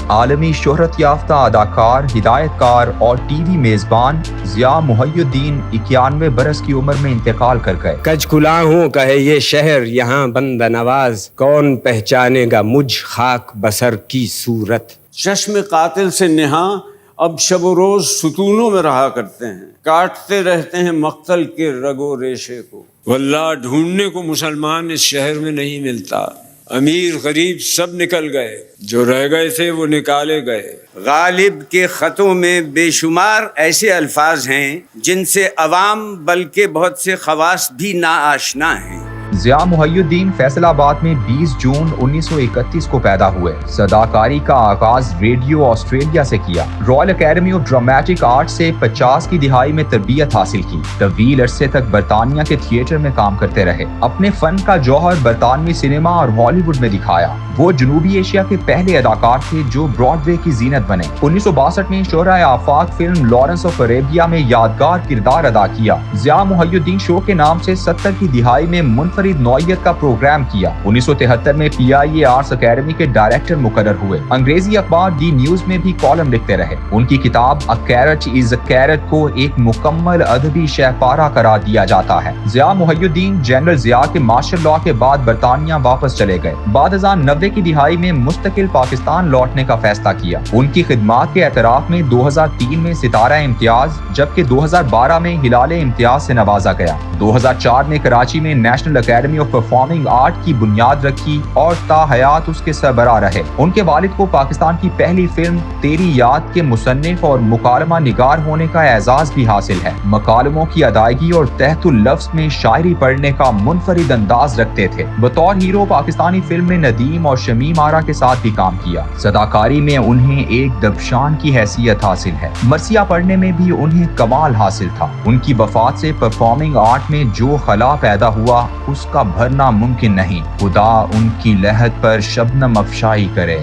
عالمی شہرت یافتہ اداکار، ہدایت کار اور ٹی وی میزبان ضیاء محی الدین 91 برس کی عمر میں انتقال کر گئے۔ کج کھلا ہوں کہے یہ شہر یہاں بندہ نواز، کون پہچانے گا مجھ خاک بسر کی صورت۔ چشم قاتل سے نہاں اب شب و روز ستونوں میں رہا کرتے ہیں، کاٹتے رہتے ہیں مقتل کے رگ و ریشے کو۔ واللہ ڈھونڈنے کو مسلمان اس شہر میں نہیں ملتا، امیر غریب سب نکل گئے، جو رہ گئے تھے وہ نکالے گئے۔ غالب کے خطوں میں بے شمار ایسے الفاظ ہیں جن سے عوام بلکہ بہت سے خواص بھی ناآشنا ہیں۔ ضیاء محی الدین فیصل آباد میں 20 جون 1931 کو پیدا ہوئے۔ اداکاری کا آغاز ریڈیو آسٹریلیا سے کیا۔ Royal academy of dramatic art سے 50 کی دہائی میں تربیت حاصل کی۔ طویل عرصے تک برطانیہ کے تھیٹر میں کام کرتے رہے۔ اپنے فن کا جوہر برطانوی سینما اور ہالی ووڈ میں دکھایا۔ وہ جنوبی ایشیا کے پہلے اداکار تھے جو براڈ وے کی زینت بنے۔ 1962 میں شہرائے آفاق فلم لارنس آف عربیہ میں یادگار کردار ادا کیا۔ ضیاء محی الدین شو کے نام سے 70 کی دہائی میں منفرد نوعیت کا پروگرام کیا۔ 1973 میں PIA آرٹس اکیڈمی کے ڈائریکٹر مقرر ہوئے۔ انگریزی اخبار دی نیوز میں بھی کالم لکھتے رہے۔ ان کی کتاب A Carrot is a Carrot کو ایک مکمل ادبی شہپارہ قرار دیا جاتا ہے۔ ضیاء محی الدین جنرل ضیاء کے مارشل لاء کے بعد برطانیہ واپس چلے گئے۔ بعد ازاں 90 کی دہائی میں مستقل پاکستان لوٹنے کا فیصلہ کیا۔ ان کی خدمات کے اعتراف میں 2003 میں ستارہ امتیاز جبکہ 2012 میں ہلال امتیاز سے نوازا گیا۔ 2004 میں کراچی میں national academy of performing art کی بنیاد رکھی اور تا حیات اس کے سربراہ رہے۔ ان کے والد کو پاکستان کی پہلی فلم تیری یاد کے مصنف اور مکالمہ نگار ہونے کا اعزاز بھی حاصل ہے۔ مکالموں کی ادائیگی اور تحت اللفظ میں شاعری پڑھنے کا منفرد انداز رکھتے تھے۔ بطور ہیرو پاکستانی فلم میں ندیم اور شمیم آرا کے ساتھ بھی کام کیا۔ اداکاری میں انہیں ایک دبشان کی حیثیت حاصل ہے۔ مرثیہ پڑھنے میں بھی انہیں کمال حاصل تھا۔ ان کی وفات سے پرفارمنگ آرٹ میں جو خلا پیدا ہوا اس کا بھرنا ممکن نہیں۔ خدا ان کی لحد پر شبنم افشائی کرے۔